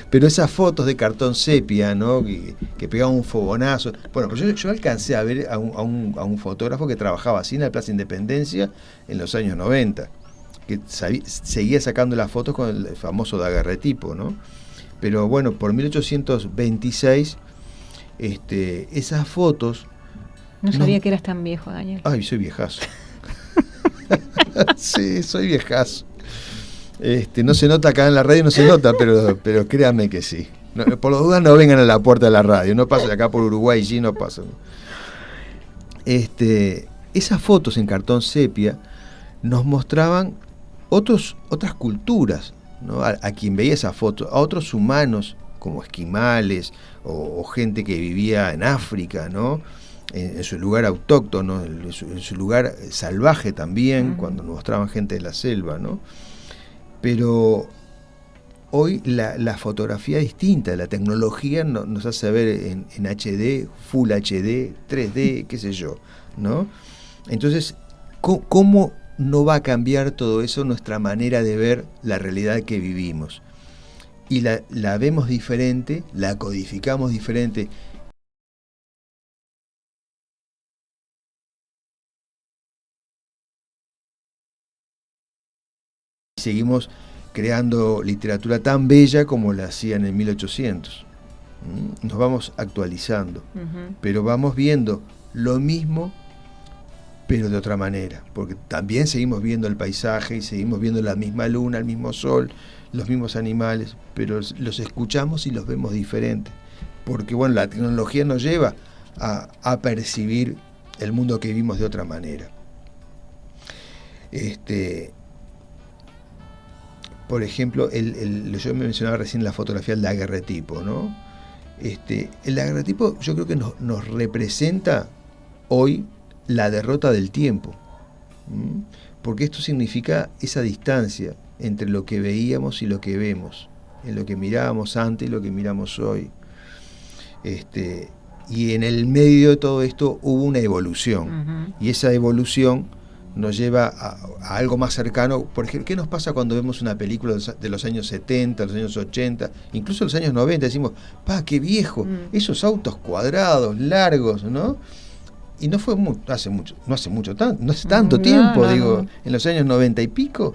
Pero esas fotos de cartón sepia, ¿no? que pegaban un fogonazo. Bueno, pues yo alcancé a ver a un fotógrafo que trabajaba así en la Plaza Independencia en los años 90, que seguía sacando las fotos con el famoso daguerretipo, ¿no? Pero bueno, por 1826, esas fotos... No sabía que eras tan viejo, Daniel. Ay, soy viejazo. Sí, soy viejazo. No se nota acá en la radio, no se nota, pero créanme que sí. No, por las dudas no vengan a la puerta de la radio, no pasen acá por Uruguay, sí, no pasan. Esas fotos en cartón sepia nos mostraban otras culturas, ¿no? A quien veía esa foto, a otros humanos como esquimales o gente que vivía en África, ¿no? En su lugar autóctono, en su lugar salvaje también, cuando nos mostraban gente de la selva, ¿no? Pero hoy la fotografía es distinta, la tecnología nos hace ver en HD, Full HD, 3D, qué sé yo, ¿no? Entonces, ¿cómo no va a cambiar todo eso nuestra manera de ver la realidad que vivimos? Y la vemos diferente, la codificamos diferente. Seguimos creando literatura tan bella como la hacían en 1800. Nos vamos actualizando, pero vamos viendo lo mismo, pero de otra manera, porque también seguimos viendo el paisaje y seguimos viendo la misma luna, el mismo sol, los mismos animales, pero los escuchamos y los vemos diferentes, porque bueno, la tecnología nos lleva a percibir el mundo que vivimos de otra manera. Por ejemplo, yo me mencionaba recién la fotografía del daguerretipo, ¿no? El daguerretipo yo creo que nos representa hoy la derrota del tiempo, porque esto significa esa distancia entre lo que veíamos y lo que vemos, en lo que mirábamos antes y lo que miramos hoy. Y en el medio de todo esto hubo una evolución, y esa evolución nos lleva a algo más cercano. Por ejemplo, ¿qué nos pasa cuando vemos una película de los años 70, los años 80, incluso los años 90? Decimos, qué viejo, esos autos cuadrados, largos, ¿no? Y no fue no hace tanto tiempo, digo, en los años 90 y pico,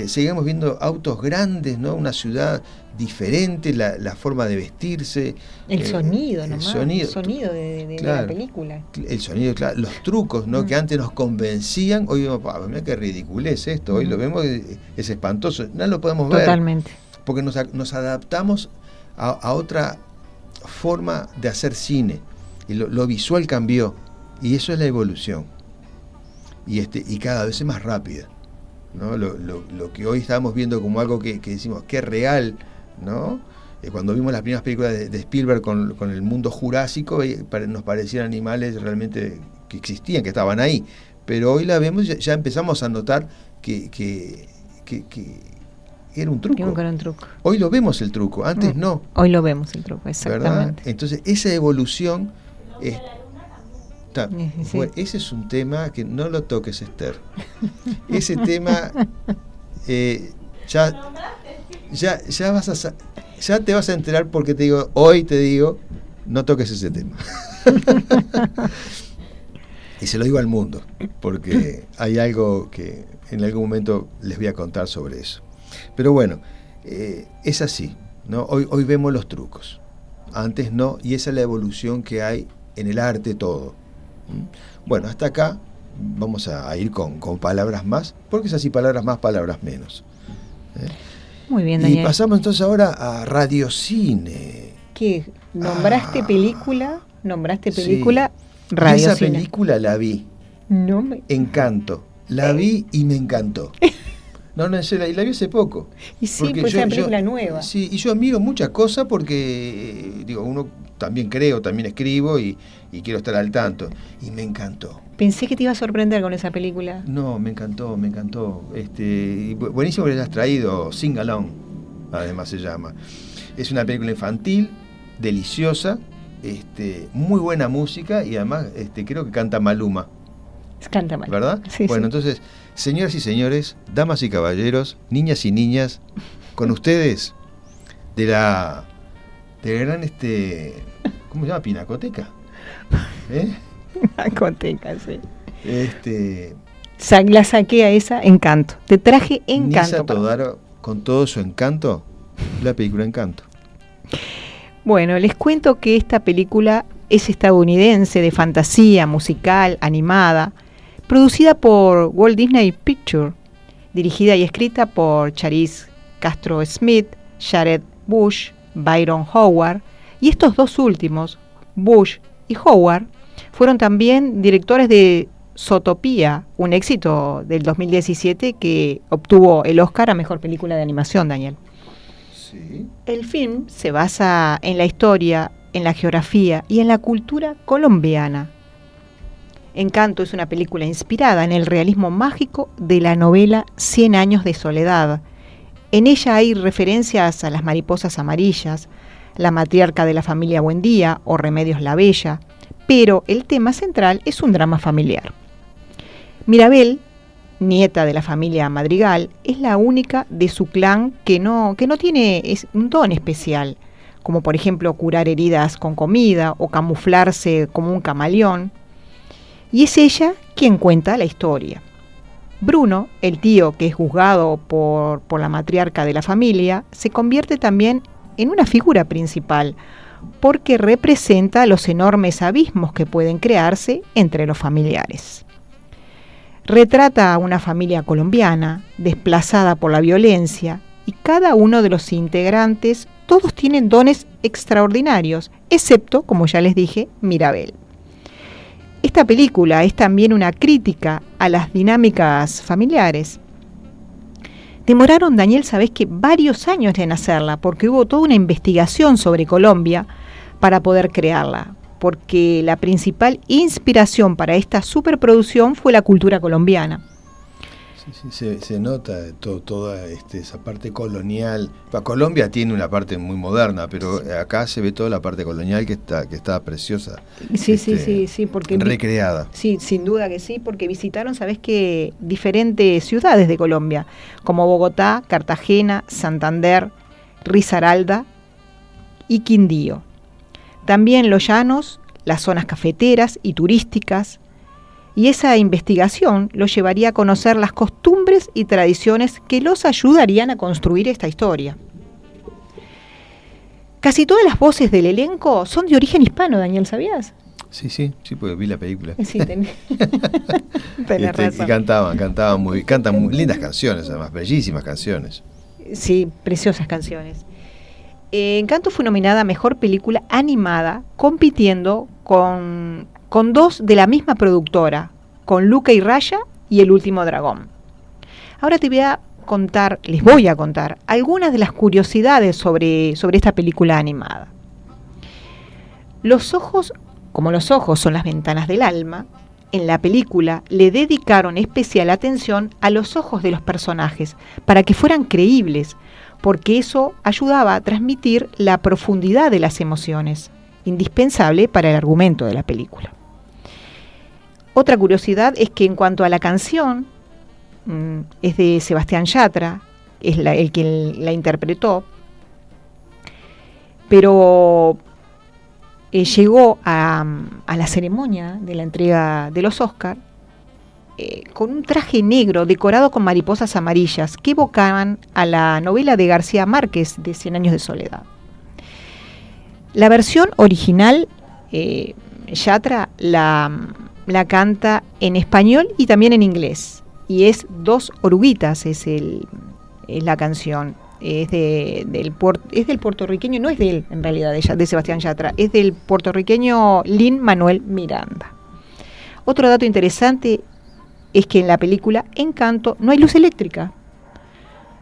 seguimos viendo autos grandes, ¿no? Una ciudad diferente, la forma de vestirse. El sonido nomás, el sonido claro, de la película. El sonido, claro, los trucos, ¿no? Que antes nos convencían, hoy vemos, mira qué ridiculez esto, hoy lo vemos, es espantoso, no lo podemos ver. Totalmente. Porque nos adaptamos a otra forma de hacer cine, y lo visual cambió, y eso es la evolución, y cada vez es más rápida, ¿no? Lo que hoy estamos viendo como algo que decimos que es real, ¿no? Cuando vimos las primeras películas de Spielberg con el mundo jurásico, nos parecían animales realmente que existían, que estaban ahí, pero hoy la vemos, ya empezamos a notar que era un truco. Era un truco. Hoy lo vemos el truco, antes no. Hoy lo vemos el truco, exactamente. ¿Verdad? Entonces, esa evolución Sí. ese es un tema que no lo toques, Esther. Ese tema ya te vas a enterar, porque hoy te digo, no toques ese tema. Y se lo digo al mundo, porque hay algo que en algún momento les voy a contar sobre eso. Pero bueno, es así, ¿no? Hoy vemos los trucos, antes no, y esa es la evolución que hay en el arte todo. Bueno, hasta acá vamos a ir con palabras más, porque es así, palabras más, palabras menos. Muy bien, Daniel. Y pasamos entonces ahora a radiocine. ¿Qué? ¿Nombraste película? Sí. Radiocine. Esa película la vi. Encanto. La vi y me encantó. No, en serio, y la vi hace poco. Y sí, pues es una película nueva. Sí, y yo admiro muchas cosas porque, uno también creo, también escribo y quiero estar al tanto. Y me encantó. Pensé que te iba a sorprender con esa película. No, me encantó. Buenísimo que le hayas traído, Sing Along, además se llama. Es una película infantil, deliciosa, muy buena música, y además creo que canta Maluma. Canta Maluma, ¿verdad? Sí, bueno, sí. Entonces, señoras y señores, damas y caballeros, niñas y niñas, con ustedes, de la gran, ¿cómo se llama? Pinacoteca. Pinacoteca, sí. Este, La saqué a esa, Encanto. Te traje Encanto. Nisa Todaro, con todo su encanto, la película Encanto. Bueno, les cuento que esta película es estadounidense, de fantasía, musical, animada, producida por Walt Disney Pictures, dirigida y escrita por Charis Castro Smith, Jared Bush, Byron Howard, y estos dos últimos, Bush y Howard, fueron también directores de Zootopia, un éxito del 2017 que obtuvo el Oscar a Mejor Película de Animación, Daniel. Sí. El film se basa en la historia, en la geografía y en la cultura colombiana. Encanto es una película inspirada en el realismo mágico de la novela 100 años de soledad. En ella hay referencias a las mariposas amarillas, la matriarca de la familia Buendía o Remedios la Bella, pero el tema central es un drama familiar. Mirabel, nieta de la familia Madrigal, es la única de su clan que no tiene un don especial, como por ejemplo curar heridas con comida o camuflarse como un camaleón. Y es ella quien cuenta la historia. Bruno, el tío que es juzgado por la matriarca de la familia, se convierte también en una figura principal, porque representa los enormes abismos que pueden crearse entre los familiares. Retrata a una familia colombiana, desplazada por la violencia, y cada uno de los integrantes, todos tienen dones extraordinarios, excepto, como ya les dije, Mirabel. Esta película es también una crítica a las dinámicas familiares. Demoraron, Daniel, sabés que varios años en hacerla, porque hubo toda una investigación sobre Colombia para poder crearla, porque la principal inspiración para esta superproducción fue la cultura colombiana. Sí, se nota toda esa parte colonial. Colombia tiene una parte muy moderna, pero acá se ve toda la parte colonial que está preciosa. Sí, porque recreada. Sí, sin duda que sí, porque visitaron, sabés que diferentes ciudades de Colombia, como Bogotá, Cartagena, Santander, Risaralda y Quindío. También los llanos, las zonas cafeteras y turísticas. Y esa investigación los llevaría a conocer las costumbres y tradiciones que los ayudarían a construir esta historia. Casi todas las voces del elenco son de origen hispano, Daniel, ¿sabías? Sí, porque vi la película. Sí, tenés razón. Y cantaban cantan muy lindas canciones, además, bellísimas canciones. Sí, preciosas canciones. Encanto fue nominada a Mejor Película Animada, compitiendo con dos de la misma productora, con Luca y Raya y El Último Dragón. Ahora les voy a contar algunas de las curiosidades sobre esta película animada. Los ojos, como los ojos son las ventanas del alma, en la película le dedicaron especial atención a los ojos de los personajes para que fueran creíbles, porque eso ayudaba a transmitir la profundidad de las emociones, indispensable para el argumento de la película. Otra curiosidad es que en cuanto a la canción, es de Sebastián Yatra, es el que la interpretó, pero llegó a la ceremonia de la entrega de los Oscar con un traje negro decorado con mariposas amarillas que evocaban a la novela de García Márquez de 100 años de soledad. La versión original, Yatra la canta en español y también en inglés, y es Dos oruguitas, es la canción. Es del puertorriqueño, no es de él en realidad, de Sebastián Yatra, es del puertorriqueño Lin-Manuel Miranda. Otro dato interesante es que en la película Encanto no hay luz eléctrica.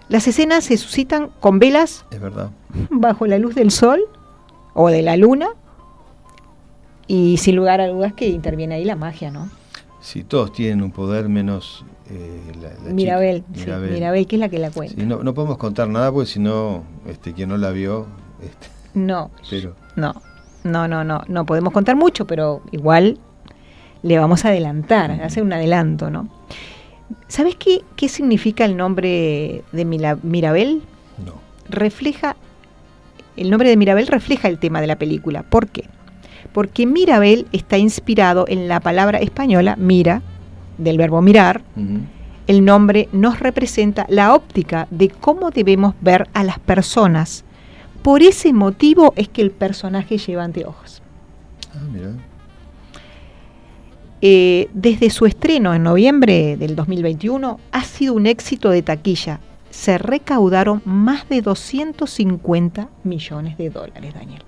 Las escenas se suscitan con velas, Es verdad. bajo la luz del sol o de la luna, y sin lugar a dudas que interviene ahí la magia, ¿no? Sí, todos tienen un poder menos la Mirabel, chica. sí, Mirabel, que es la que la cuenta. Sí, no podemos contar nada porque si no, quien no la vio, No, pero no podemos contar mucho, pero igual le vamos a adelantar, hacer un adelanto, ¿no? ¿Sabes qué significa el nombre de Mirabel? no. El nombre de Mirabel refleja el tema de la película. ¿Por qué? Porque Mirabel está inspirado en la palabra española mira, del verbo mirar. Uh-huh. El nombre nos representa la óptica de cómo debemos ver a las personas. Por ese motivo es que el personaje lleva anteojos. Ah, mira. Desde su estreno en noviembre del 2021 ha sido un éxito de taquilla. Se recaudaron más de 250 millones de dólares, Daniel.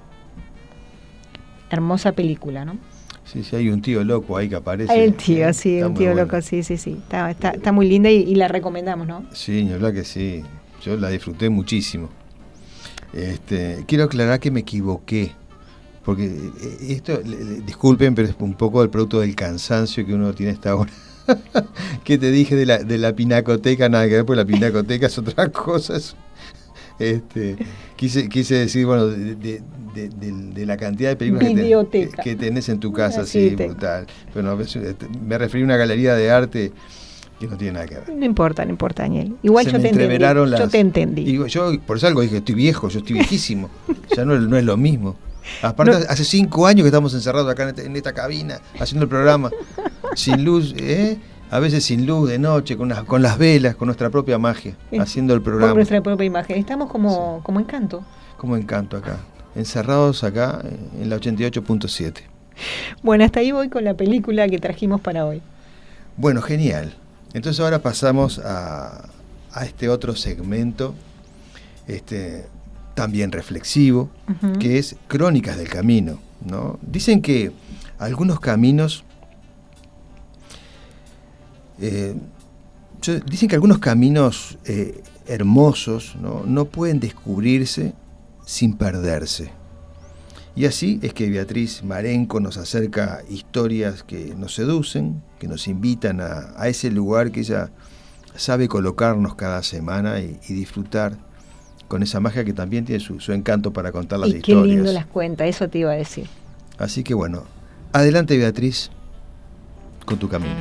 Hermosa película, ¿no? Sí, hay un tío loco ahí que aparece. El tío, sí, Está un muy tío buena. loco, sí. Está muy linda y la recomendamos, ¿no? Sí, la verdad que sí. Yo la disfruté muchísimo. Quiero aclarar que me equivoqué. Porque esto, disculpen, pero es un poco el producto del cansancio que uno tiene a esta hora. Que te dije de la pinacoteca, nada que ver, porque la pinacoteca es otra cosa. Quise decir, bueno, de la cantidad de películas que tenés en tu casa, sí, brutal. Pero no, me referí a una galería de arte que no tiene nada que ver. No importa, Daniel. Igual yo te entendí. Y yo por eso algo dije, estoy viejo, yo estoy viejísimo. Ya no es lo mismo. Aparte, hace 5 años que estamos encerrados acá en esta cabina, haciendo el programa, sin luz, a veces sin luz, de noche, con las velas, con nuestra propia magia, haciendo el programa. Con nuestra propia imagen. Estamos como Encanto. Como Encanto acá, encerrados acá en la 88.7. Bueno, hasta ahí voy con la película que trajimos para hoy. Bueno, genial. Entonces ahora pasamos a este otro segmento, también reflexivo, uh-huh, que es Crónicas del Camino, ¿no? Dicen que algunos caminos hermosos, no pueden descubrirse sin perderse. Y así es que Beatriz Marenco nos acerca historias que nos seducen, que nos invitan a ese lugar que ella sabe colocarnos cada semana y disfrutar con esa magia que también tiene su encanto para contar las historias. Y qué lindo las cuenta, eso te iba a decir. Así que bueno, adelante Beatriz, con tu camino.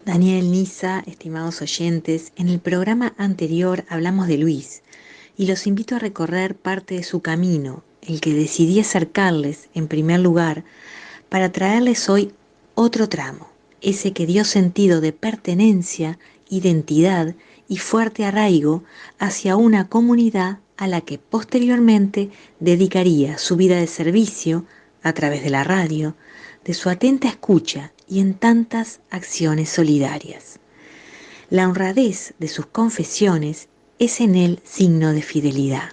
Daniel, Nisa, estimados oyentes, en el programa anterior hablamos de Luis y los invito a recorrer parte de su camino, el que decidí acercarles en primer lugar para traerles hoy otro tramo, ese que dio sentido de pertenencia, identidad y fuerte arraigo hacia una comunidad a la que posteriormente dedicaría su vida de servicio a través de la radio, de su atenta escucha y en tantas acciones solidarias. La honradez de sus confesiones es en él signo de fidelidad.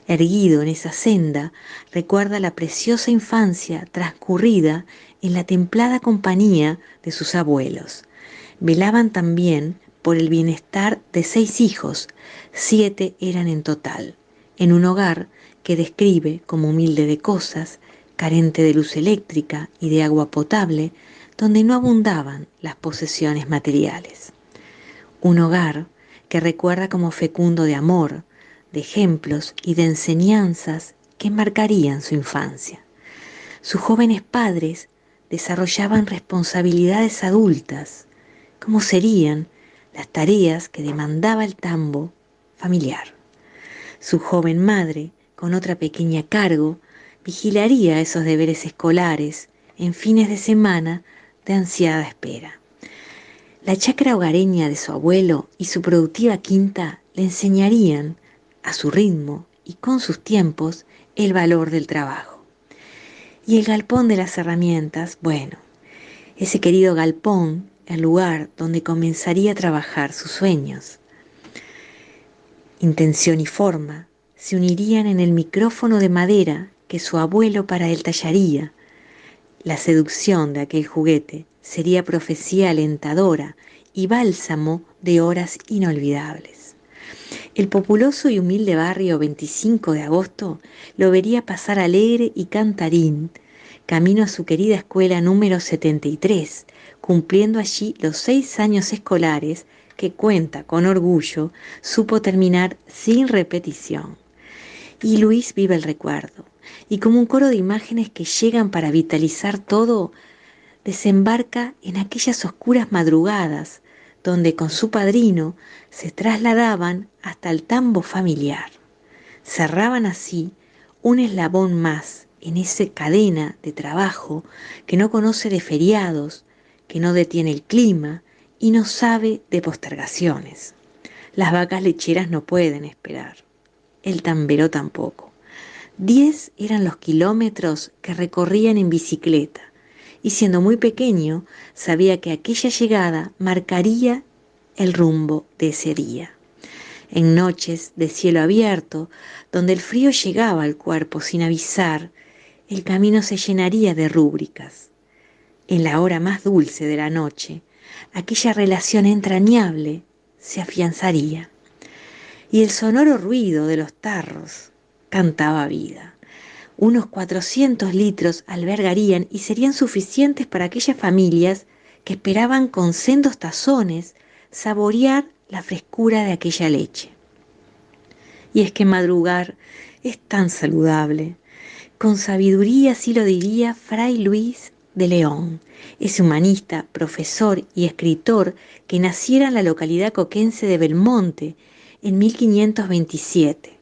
Erguido en esa senda, recuerda la preciosa infancia transcurrida en la templada compañía de sus abuelos. Velaban también por el bienestar de 6 hijos, 7 eran en total, en un hogar que describe como humilde de cosas, carente de luz eléctrica y de agua potable, donde no abundaban las posesiones materiales. Un hogar que recuerda como fecundo de amor, de ejemplos y de enseñanzas que marcarían su infancia. Sus jóvenes padres desarrollaban responsabilidades adultas, como serían las tareas que demandaba el tambo familiar. Su joven madre, con otra pequeña a cargo, vigilaría esos deberes escolares en fines de semana de ansiada espera. La chacra hogareña de su abuelo y su productiva quinta le enseñarían, a su ritmo y con sus tiempos, el valor del trabajo. Y el galpón de las herramientas, bueno, ese querido galpón, el lugar donde comenzaría a trabajar sus sueños. Intención y forma se unirían en el micrófono de madera que su abuelo para él tallaría. La seducción de aquel juguete sería profecía alentadora y bálsamo de horas inolvidables. El populoso y humilde barrio 25 de agosto lo vería pasar alegre y cantarín, camino a su querida escuela número 73, cumpliendo allí los 6 años escolares que cuenta con orgullo, supo terminar sin repetición. Y Luis vive el recuerdo, y como un coro de imágenes que llegan para vitalizar todo, desembarca en aquellas oscuras madrugadas donde con su padrino se trasladaban hasta el tambo familiar. Cerraban así un eslabón más en esa cadena de trabajo que no conoce de feriados, que no detiene el clima y no sabe de postergaciones. Las vacas lecheras no pueden esperar, el tambero tampoco. 10 eran los kilómetros que recorrían en bicicleta, y siendo muy pequeño sabía que aquella llegada marcaría el rumbo de ese día. En noches de cielo abierto, donde el frío llegaba al cuerpo sin avisar, el camino se llenaría de rúbricas. En la hora más dulce de la noche, aquella relación entrañable se afianzaría. Y el sonoro ruido de los tarros cantaba vida. Unos 400 litros albergarían y serían suficientes para aquellas familias que esperaban con sendos tazones saborear la frescura de aquella leche. Y es que madrugar es tan saludable. Con sabiduría así lo diría Fray Luis de León, ese humanista, profesor y escritor que naciera en la localidad coquense de Belmonte en 1527.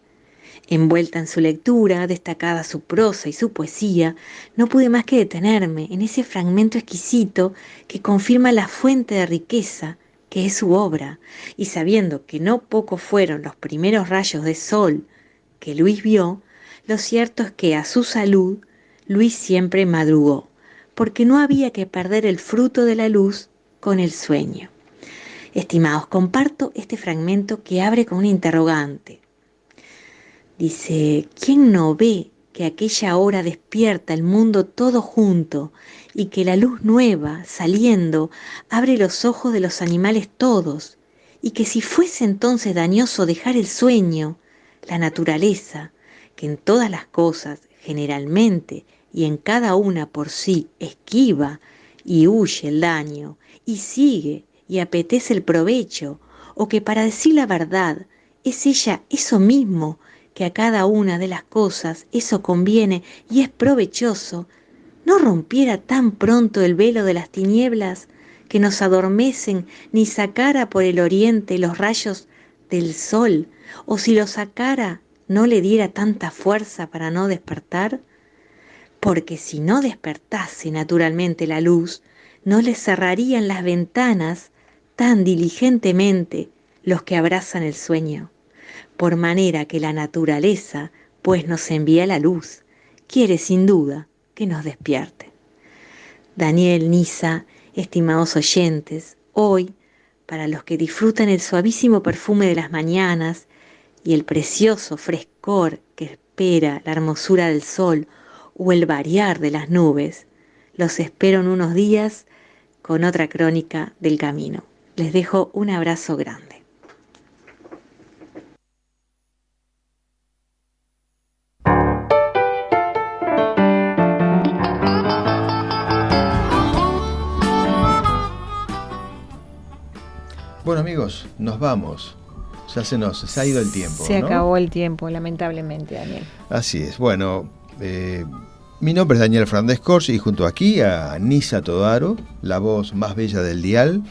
Envuelta en su lectura, destacada su prosa y su poesía, no pude más que detenerme en ese fragmento exquisito que confirma la fuente de riqueza que es su obra, y sabiendo que no poco fueron los primeros rayos de sol que Luis vio, lo cierto es que a su salud Luis siempre madrugó, porque no había que perder el fruto de la luz con el sueño. Estimados, comparto este fragmento que abre con un interrogante. Dice, ¿quién no ve que aquella hora despierta el mundo todo junto y que la luz nueva, saliendo, abre los ojos de los animales todos, y que si fuese entonces dañoso dejar el sueño, la naturaleza, que en todas las cosas, generalmente y en cada una por sí, esquiva y huye el daño, y sigue y apetece el provecho, o que para decir la verdad, es ella eso mismo, que a cada una de las cosas eso conviene y es provechoso, no rompiera tan pronto el velo de las tinieblas que nos adormecen, ni sacara por el oriente los rayos del sol, o si lo sacara no le diera tanta fuerza para no despertar, porque si no despertase naturalmente la luz, no le cerrarían las ventanas tan diligentemente los que abrazan el sueño. Por manera que la naturaleza, pues nos envía la luz, quiere sin duda que nos despierte. Daniel, Nisa, estimados oyentes, hoy, para los que disfrutan el suavísimo perfume de las mañanas y el precioso frescor que espera la hermosura del sol o el variar de las nubes, los espero en unos días con otra crónica del camino. Les dejo un abrazo grande. Bueno, amigos, nos vamos. Ya se ha ido el tiempo. Se ¿no? acabó el tiempo, lamentablemente, Daniel. Así es. Bueno, mi nombre es Daniel Fernández Corsi y junto aquí a Nisa Todaro, la voz más bella del dial,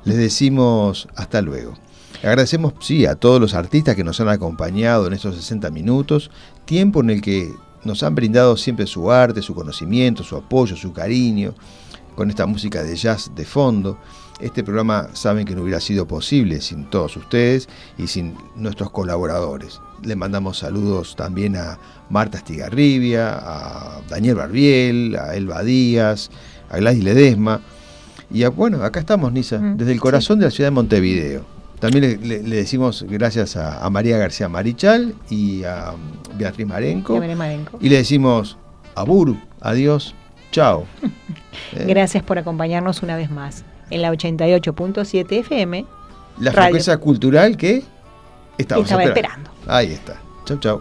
les decimos hasta luego. Agradecemos, sí, a todos los artistas que nos han acompañado en estos 60 minutos, tiempo en el que nos han brindado siempre su arte, su conocimiento, su apoyo, su cariño, con esta música de jazz de fondo. Este programa saben que no hubiera sido posible sin todos ustedes y sin nuestros colaboradores. Le mandamos saludos también a Marta Estigarribia, a Daniel Barbiel, a Elba Díaz, a Gladys Ledesma. Y bueno, acá estamos, Nisa, desde el corazón de la ciudad de Montevideo. También le decimos gracias a María García Marichal y a Beatriz Marenco. Y le decimos abur, adiós, chao. Gracias por acompañarnos una vez más en la 88.7 FM. La frecuencia cultural que estaba esperando. Ahí está. Chau, chau.